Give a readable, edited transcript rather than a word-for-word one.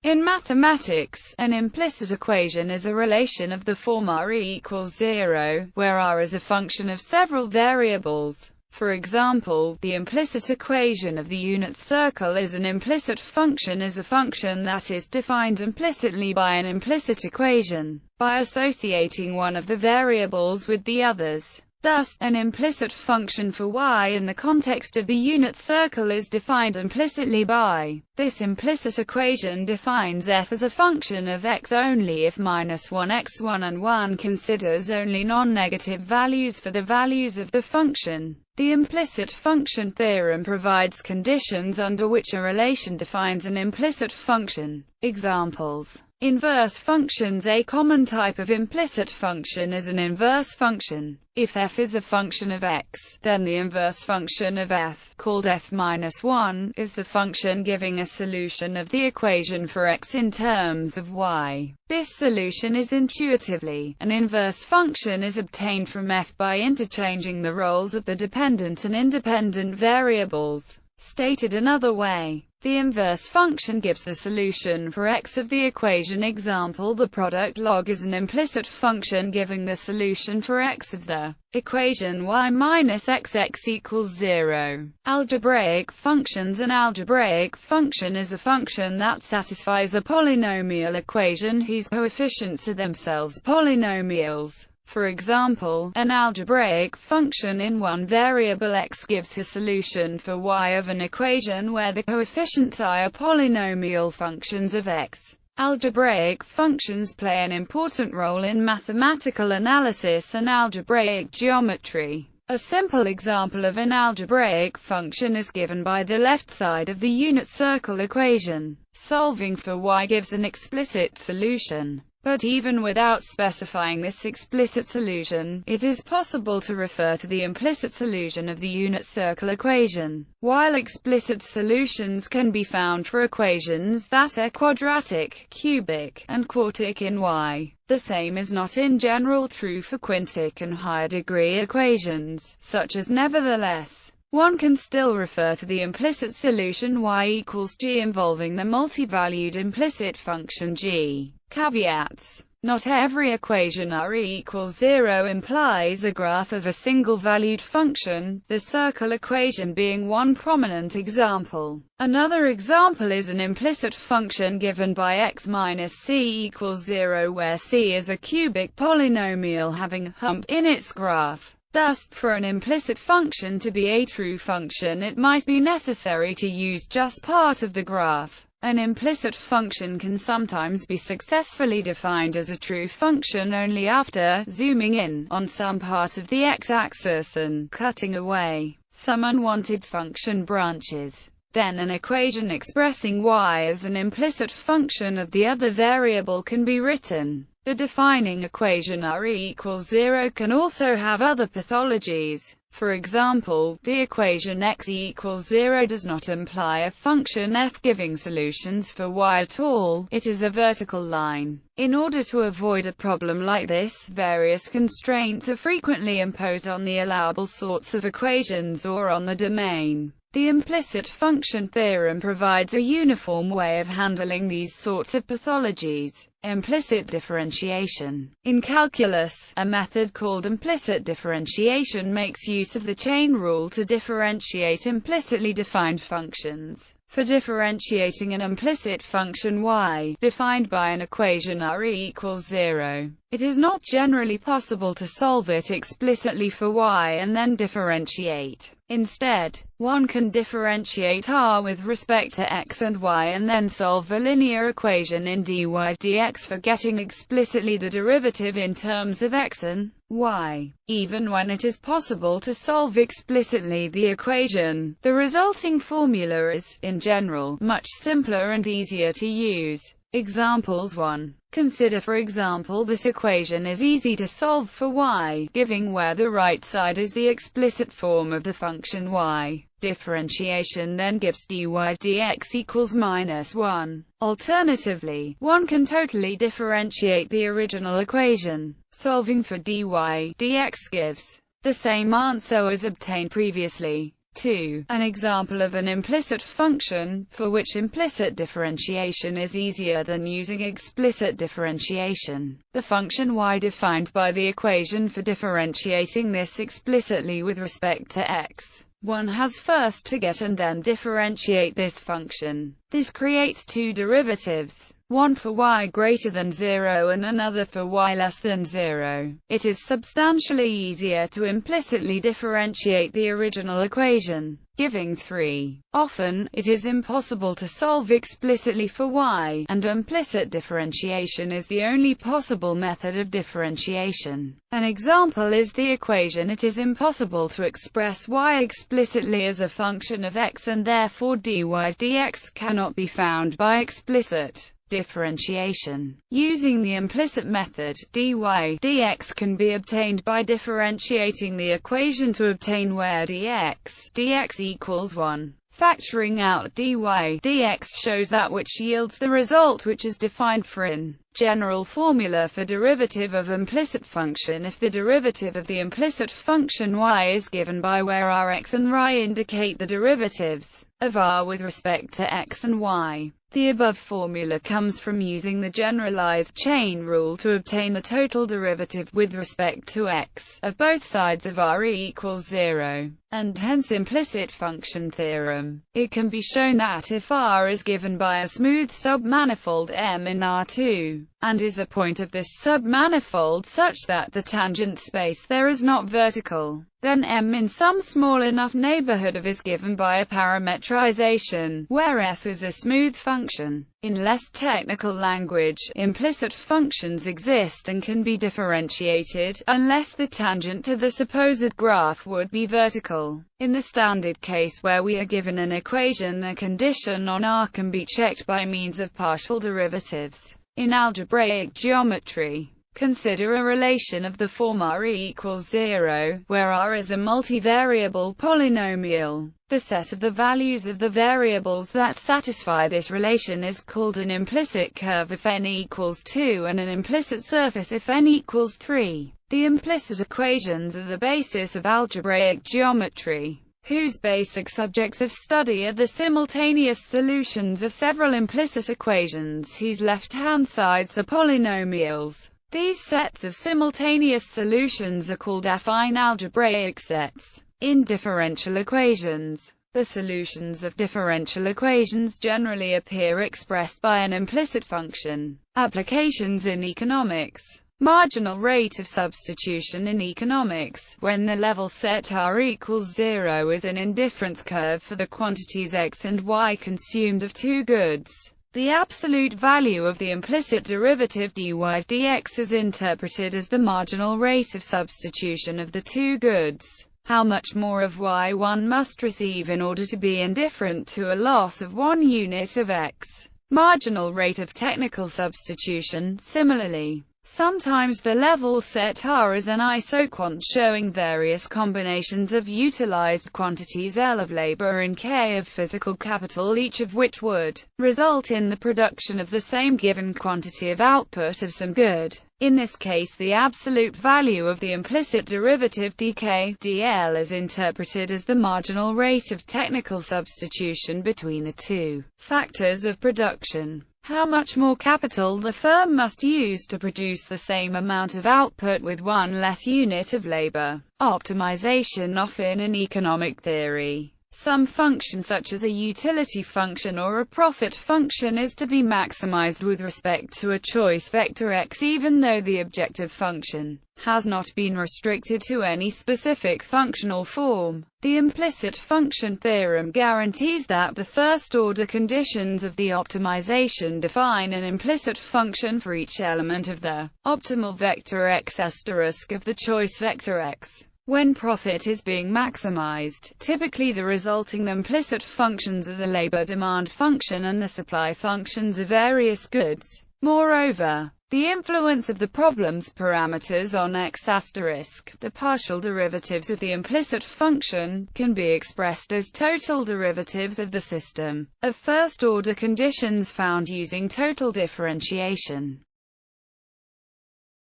In mathematics, an implicit equation is a relation of the form r equals 0, where r is a function of several variables. For example, the implicit equation of the unit circle is an implicit function is a function that is defined implicitly by an implicit equation, by associating one of the variables with the others. Thus, an implicit function for y in the context of the unit circle is defined implicitly by. This implicit equation defines f as a function of x only if -1 x1 and 1 considers only non-negative values for the values of the function. The implicit function theorem provides conditions under which a relation defines an implicit function. Examples: inverse functions. A common type of implicit function is an inverse function. If f is a function of x, then the inverse function of f, called f-1, is the function giving a solution of the equation for x in terms of y. This solution is intuitively. An inverse function is obtained from f by interchanging the roles of the dependent and independent variables. Stated another way, the inverse function gives the solution for x of the equation. Example: the product log is an implicit function giving the solution for x of the equation y minus xx equals 0. Algebraic functions. An algebraic function is a function that satisfies a polynomial equation whose coefficients are themselves polynomials. For example, an algebraic function in one variable x gives a solution for y of an equation where the coefficients I are polynomial functions of x. Algebraic functions play an important role in mathematical analysis and algebraic geometry. A simple example of an algebraic function is given by the left side of the unit circle equation. Solving for y gives an explicit solution. But even without specifying this explicit solution, it is possible to refer to the implicit solution of the unit circle equation. While explicit solutions can be found for equations that are quadratic, cubic, and quartic in y, the same is not in general true for quintic and higher degree equations, such as nevertheless. One can still refer to the implicit solution y equals g involving the multi-valued implicit function g. Caveats: not every equation r equals 0 implies a graph of a single-valued function, the circle equation being one prominent example. Another example is an implicit function given by x minus c equals 0 where c is a cubic polynomial having a hump in its graph. Thus, for an implicit function to be a true function, it might be necessary to use just part of the graph. An implicit function can sometimes be successfully defined as a true function only after zooming in on some part of the x-axis and cutting away some unwanted function branches. Then an equation expressing y as an implicit function of the other variable can be written. The defining equation r equals 0 can also have other pathologies. For example, the equation x equals 0 does not imply a function f giving solutions for y at all, it is a vertical line. In order to avoid a problem like this, various constraints are frequently imposed on the allowable sorts of equations or on the domain. The implicit function theorem provides a uniform way of handling these sorts of pathologies. Implicit differentiation. In calculus, a method called implicit differentiation makes use of the chain rule to differentiate implicitly defined functions. For differentiating an implicit function y, defined by an equation r equals 0, it is not generally possible to solve it explicitly for y and then differentiate. Instead, one can differentiate r with respect to x and y and then solve a linear equation in dy dx for getting explicitly the derivative in terms of x and y. Even when it is possible to solve explicitly the equation, the resulting formula is, in general, much simpler and easier to use. Examples 1. Consider for example this equation is easy to solve for y, given where the right side is the explicit form of the function y. Differentiation then gives dy dx equals -1. Alternatively, one can totally differentiate the original equation. Solving for dy dx gives the same answer as obtained previously. 2. An example of an implicit function, for which implicit differentiation is easier than using explicit differentiation. The function y defined by the equation for differentiating this explicitly with respect to x. One has first to get and then differentiate this function. This creates two derivatives, one for y greater than 0 and another for y less than 0. It is substantially easier to implicitly differentiate the original equation, giving 3. Often, it is impossible to solve explicitly for y, and implicit differentiation is the only possible method of differentiation. An example is the equation: it is impossible to express y explicitly as a function of x, and therefore dy dx cannot be found by explicit differentiation. Using the implicit method, dy dx can be obtained by differentiating the equation to obtain where dx equals 1. Factoring out dy dx shows that which yields the result which is defined for in general formula for derivative of implicit function. If the derivative of the implicit function y is given by where r x and y indicate the derivatives of r with respect to x and y. The above formula comes from using the generalized chain rule to obtain the total derivative with respect to x of both sides of r equals 0, and hence implicit function theorem. It can be shown that if R is given by a smooth submanifold M in R2, and is a point of this submanifold such that the tangent space there is not vertical, then M in some small enough neighborhood of is given by a parametrization, where f is a smooth function. In less technical language, implicit functions exist and can be differentiated, unless the tangent to the supposed graph would be vertical. In the standard case where we are given an equation, the condition on R can be checked by means of partial derivatives. In algebraic geometry, consider a relation of the form r equals 0, where r is a multivariable polynomial. The set of the values of the variables that satisfy this relation is called an implicit curve if n equals 2 and an implicit surface if n equals 3. The implicit equations are the basis of algebraic geometry, whose basic subjects of study are the simultaneous solutions of several implicit equations whose left-hand sides are polynomials. These sets of simultaneous solutions are called affine algebraic sets. In differential equations, the solutions of differential equations generally appear expressed by an implicit function. Applications in economics. Marginal rate of substitution in economics, when the level set R equals 0 is an indifference curve for the quantities x and y consumed of two goods. The absolute value of the implicit derivative dy dx is interpreted as the marginal rate of substitution of the two goods. How much more of y one must receive in order to be indifferent to a loss of 1 unit of x. Marginal rate of technical substitution. Similarly, sometimes the level set R is an isoquant showing various combinations of utilized quantities L of labor and K of physical capital, each of which would result in the production of the same given quantity of output of some good. In this case, the absolute value of the implicit derivative dk dl is interpreted as the marginal rate of technical substitution between the two factors of production. How much more capital the firm must use to produce the same amount of output with one less unit of labor. Optimization. Often in economic theory, some function such as a utility function or a profit function is to be maximized with respect to a choice vector x, even though the objective function has not been restricted to any specific functional form. The implicit function theorem guarantees that the first-order conditions of the optimization define an implicit function for each element of the optimal vector x asterisk of the choice vector x. When profit is being maximized, typically the resulting implicit functions are the labor demand function and the supply functions of various goods. Moreover, the influence of the problem's parameters on x asterisk, the partial derivatives of the implicit function, can be expressed as total derivatives of the system of first-order conditions found using total differentiation.